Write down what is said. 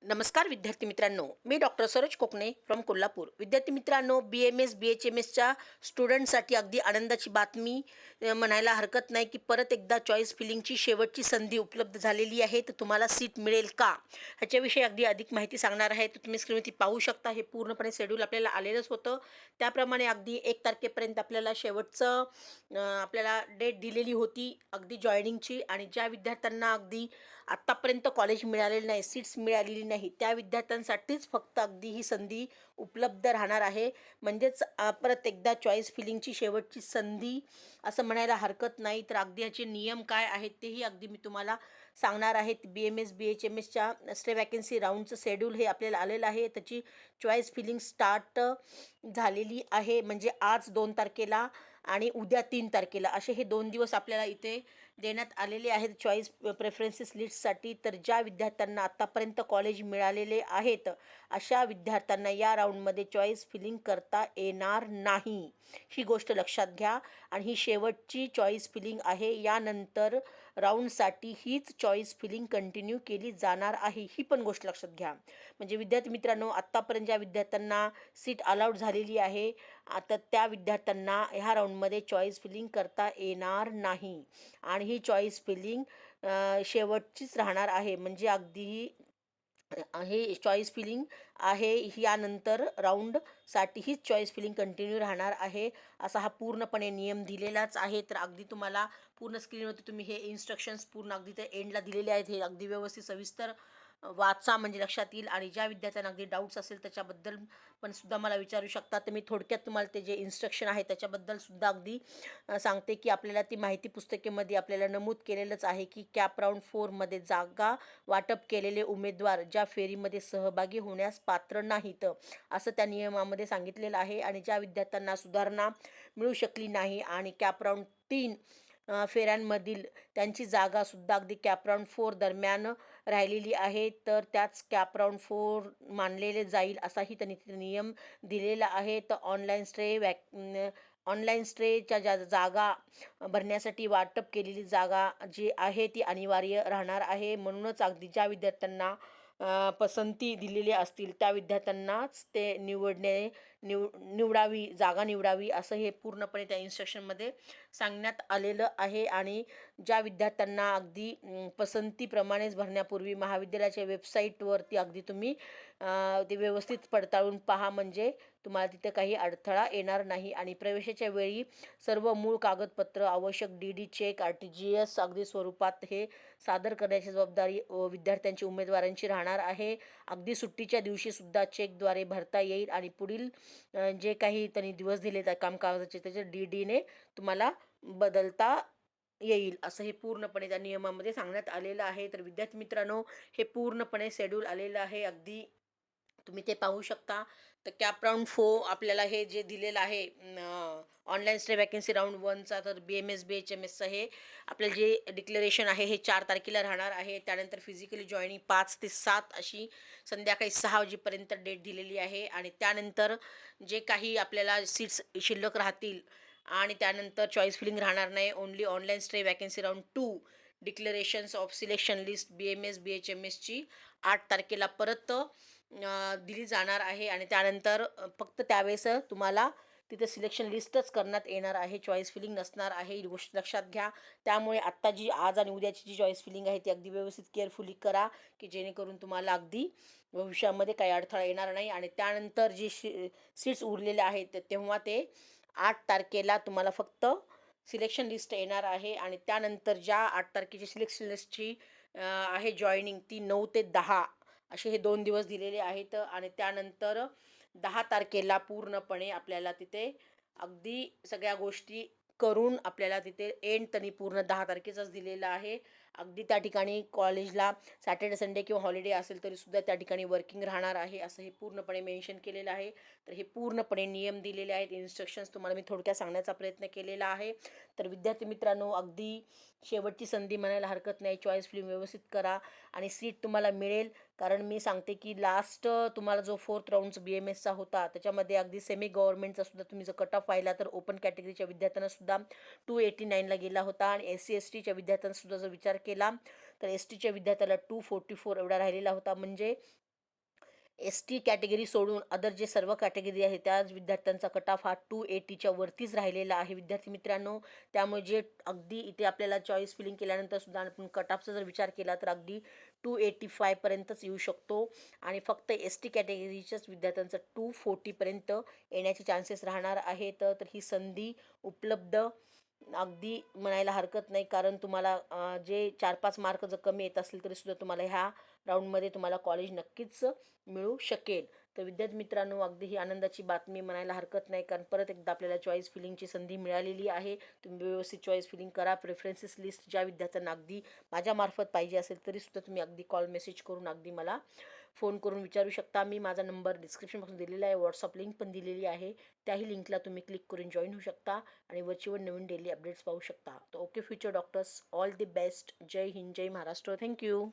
नमस्कार विद्यार्थी मित्रांनो, मी डॉक्टर सरोज कोकणे फ्रॉम कोल्हापूर. विद्यार्थी मित्रांनो, BMS BHMSच्या स्टुडंटसाठी अगदी आनंदाची बातमी म्हणायला हरकत नाही की परत एकदा चॉईस फिलिंगची शेवटची संधी उपलब्ध झालेली आहे. तर तुम्हाला सीट मिळेल का, ह्याच्याविषयी अगदी अधिक माहिती सांगणार आहे. तर तुम्ही स्क्रीनवरती पाहू शकता, हे पूर्णपणे शेड्यूल आपल्याला आलेलंच होतं. त्याप्रमाणे अगदी 1 तारखेपर्यंत आपल्याला शेवटचं आपल्याला डेट दिलेली होती अगदी जॉईनिंगची. आणि ज्या विद्यार्थ्यांना अगदी आत्तापर्यंत कॉलेज मिळालेलं नाही, सीट्स मिळालेली नाही, त्या विद्यार्थ्यांसाठीच फक्त अगदी ही संधी उपलब्ध राहणार आहे. म्हणजेच परत एकदा चॉईस फिलिंगची शेवटची संधी असं म्हणायला हरकत नाही. तर अगदी याचे नियम काय आहेत तेही अगदी मी तुम्हाला सांगणार आहे. BMS BHMSच्या स्टे वॅकन्सी राऊंडचं शेड्यूल हे आपल्याला आलेलं आहे. त्याची चॉईस फिलिंग स्टार्ट झालेली आहे. म्हणजे आज 2 तारखेला आणि उद्या 3 तारखेला असे हे 2 दिवस आपल्याला इथे देण्यात आलेले आहेत चॉईस प्रेफरन्सेस लिस्टसाठी. तर ज्या विद्यार्थ्यांना आत्तापर्यंत कॉलेज मिळालेले आहेत, अशा विद्यार्थ्यांना या राऊंडमध्ये चॉईस फिलिंग करता येणार नाही, ही गोष्ट लक्षात घ्या. आणि ही शेवटची चॉईस फिलिंग आहे. यानंतर राऊंडसाठी हीच चॉईस फिलिंग कंटिन्यू केली जाणार आहे, ही पण गोष्ट लक्षात घ्या. म्हणजे विद्यार्थी मित्रांनो, आत्तापर्यंत ज्या विद्यार्थ्यांना सीट अलाउड झालेली आहे, आता त्या विद्यार्थ्यांना ह्या राऊंडमध्ये चॉईस फिलिंग करता येणार नाही. आणि ही चॉईस फिलिंग शेवटचीच राहणार आहे. म्हणजे अगदी हे चॉईस फिलिंग आहे, यानंतर राऊंडसाठी हीच चॉईस फिलिंग कंटिन्यू राहणार आहे, असा हा पूर्णपणे नियम दिलेलाच आहे. तर अगदी तुम्हाला पूर्ण स्क्रीनवरती तुम्ही हे इन्स्ट्रक्शन्स पूर्ण अगदी ते एंडला दिलेले आहेत. हे अगदी व्यवस्थित सविस्तर वाचा, म्हणजे लक्षात येईल. आणि ज्या विद्यार्थ्यांना अगदी डाऊट्स असेल त्याच्याबद्दल पण सुद्धा मला विचारू शकता. तर मी थोडक्यात तुम्हाला ते जे इन्स्ट्रक्शन आहे त्याच्याबद्दल सुद्धा अगदी सांगते की आपल्याला ती माहिती पुस्तिकेमध्ये आपल्याला नमूद केलेलंच आहे की कॅप राऊंड 4मध्ये जागा वाटप केलेले उमेदवार ज्या फेरीमध्ये सहभागी होण्यास पात्र नाहीत, असं त्या नियमामध्ये सांगितलेलं आहे. आणि ज्या विद्यार्थ्यांना सुधारणा मिळू शकली नाही आणि कॅप राऊंड 3 फेऱ्यांमधील त्यांची जागासुद्धा अगदी कॅप राऊंड 4 दरम्यान राहिलेली आहे, तर त्याच कॅप राऊंड 4 मानलेले जाईल, असाही त्यांनी तिथे नियम दिलेला आहे. तर ऑनलाईन स्ट्रेच्या ज्या जागा भरण्यासाठी वाटप केलेली जागा जी आहे ती अनिवार्य राहणार आहे. म्हणूनच अगदी ज्या विद्यार्थ्यांना पसंती दिलेली असतील त्या विद्यार्थ्यांनाच ते जागा निवडावी, असं हे पूर्णपणे त्या इन्स्ट्रक्शनमध्ये सांगण्यात आलेलं आहे. आणि ज्या विद्यार्थ्यांना अगदी पसंतीप्रमाणेच भरण्यापूर्वी महाविद्यालयाच्या वेबसाईटवरती अगदी तुम्ही ते व्यवस्थित पडताळून पहा, म्हणजे तुम्हाला तिथे काही अडथळा येणार नाही. आणि प्रवेशाच्या वेळी सर्व मूळ कागदपत्र, आवश्यक DD चेक, RTGS अगदी स्वरूपात हे सादर करण्याची जबाबदारी विद्यार्थ्यांची उमेदवारांची राहणार आहे. अगदी सुट्टीच्या दिवशीसुद्धा चेकद्वारे भरता येईल. आणि पुढील जे काही त्यांनी दिवस दिले त्या कामकाजाचे त्याच्या DDने तुम्हाला बदलता येईल, असं हे पूर्णपणे त्या नियमामध्ये सांगण्यात आलेलं आहे. तर विद्यार्थी मित्रांनो, हे पूर्णपणे शेड्यूल आलेलं आहे, अगदी तुम्ही ते पाहू शकता. तर कॅप राऊंड 4 आपल्याला हे जे दिलेलं आहे ऑनलाईन स्टे वॅकन्सी राऊंड 1चा, तर BMS BHMSचं हे आपल्याला जे डिक्लेरेशन आहे हे 4 तारखेला राहणार आहे. त्यानंतर फिजिकली जॉईनिंग 5 ते 7 अशी संध्याकाळी 6 वाजेपर्यंत डेट दिलेली आहे. आणि त्यानंतर जे काही आपल्याला सीट्स शिल्लक राहतील आणि त्यानंतर चॉईस फिलिंग राहणार नाही, only online stay vacancy round 2 declarations of selection list BMS BHMSची 8 तारखेला परत दिली जाणार आहे. आणि त्यानंतर फक्त त्यावेळेस तुम्हाला तिथे सिलेक्शन लिस्टच करण्यात येणार आहे, चॉईस फिलिंग नसणार आहे, ही गोष्ट लक्षात घ्या. त्यामुळे आत्ता जी आज आणि उद्याची जी चॉईस फिलिंग आहे ती अगदी व्यवस्थित केअरफुली करा, की जेणेकरून तुम्हाला अगदी भविष्यामध्ये काही अडथळा येणार नाही. आणि त्यानंतर जी सीट्स उरलेल्या आहेत तेव्हा ते 8 तारखेला तुम्हाला फक्त सिलेक्शन लिस्ट येणार आहे. आणि त्यानंतर ज्या 8 तारखेची सिलेक्शन लिस्टची आहे जॉईनिंग, ती 9 ते 10 असे हे 2 दिवस दिलेले आहेत. आणि त्यानंतर 10 तारखेला पूर्णपणे आपल्याला तिथे अगदी सगळ्या गोष्टी करून आपल्याला तिथे एंड त्यांनी पूर्ण 10 तारखेचाच दिलेला आहे. अगदी त्या ठिकाणी कॉलेजला सॅटर्डे संडे किंवा हॉलिडे असेल तरीसुद्धा त्या ठिकाणी वर्किंग राहणार आहे, असं हे पूर्णपणे मेन्शन केलेलं आहे. तर हे पूर्णपणे नियम दिलेले आहेत, इन्स्ट्रक्शन्स तुम्हाला मी थोडक्यात सांगण्याचा प्रयत्न केलेला आहे. तर विद्यार्थी मित्रांनो, अगदी शेवटची संधी म्हणायला हरकत नाही, चॉईस फिलिंग व्यवस्थित करा आणि सीट तुम्हाला मिळेल. कारण मी सांगते की लास्ट तुम्हाला जो 4th राऊंडचा BMSचा होता त्याच्यामध्ये अगदी सेमी गव्हर्नमेंटचा सुद्धा तुम्ही जर कट ऑफ पाहिला तर ओपन कॅटेगरीच्या विद्यार्थ्यांना सुद्धा 289ला गेला होता. आणि SC STच्या विद्यार्थ्यांना सुद्धा जर विचार केला तर STच्या विद्यार्थ्याला 244 एवढा राहिलेला होता. म्हणजे एस-टी कॅटेगरी सोडून अदर जे सर्व कॅटेगरी आहे त्या विद्यार्थ्यांचा कट ऑफ हा 280च्या वरतीच राहिलेला आहे विद्यार्थी मित्रांनो. त्यामुळे जे अगदी इथे आपल्याला चॉईस फिलिंग केल्यानंतर सुद्धा आपण कट ऑफचा जर विचार केला तर अगदी 285 पर्यंतच येऊ शकतो आणि फक्त एस-टी कॅटेगरीच्याच विद्यार्थ्यांचं 240पर्यंत येण्याचे चान्सेस राहणार आहेत. तर ही संधी उपलब्ध अगदी म्हणायला हरकत नाही, कारण तुम्हाला जे 4-5 मार्क जर कमी येत असतील तरीसुद्धा तुम्हाला ह्या राऊंडमध्ये तुम्हाला कॉलेज नक्कीच मिळू शकेल. तर विद्यार्थी मित्रांनो, अगदी ही आनंदाची बातमी म्हणायला हरकत नाही, कारण परत एकदा आपल्याला चॉईस फिलिंगची संधी मिळालेली आहे. तुम्ही व्यवस्थित चॉईस फिलिंग करा. प्रेफरन्सेस लिस्ट ज्या विद्यार्थ्यांना अगदी माझ्यामार्फत पाहिजे असेल तरीसुद्धा तुम्ही अगदी कॉल मेसेज करून अगदी मला फोन करून विचारू शकता. मी माझा नंबर डिस्क्रिप्शनपासून दिलेला आहे, व्हॉट्सअप लिंक पण दिलेली आहे. त्याही लिंकला तुम्ही क्लिक करून जॉईन होऊ शकता आणि वरचीवर नवीन डेली अपडेट्स पाहू शकता. तर okay future doctors, all the best. जय हिंद, जय महाराष्ट्र. थँक्यू.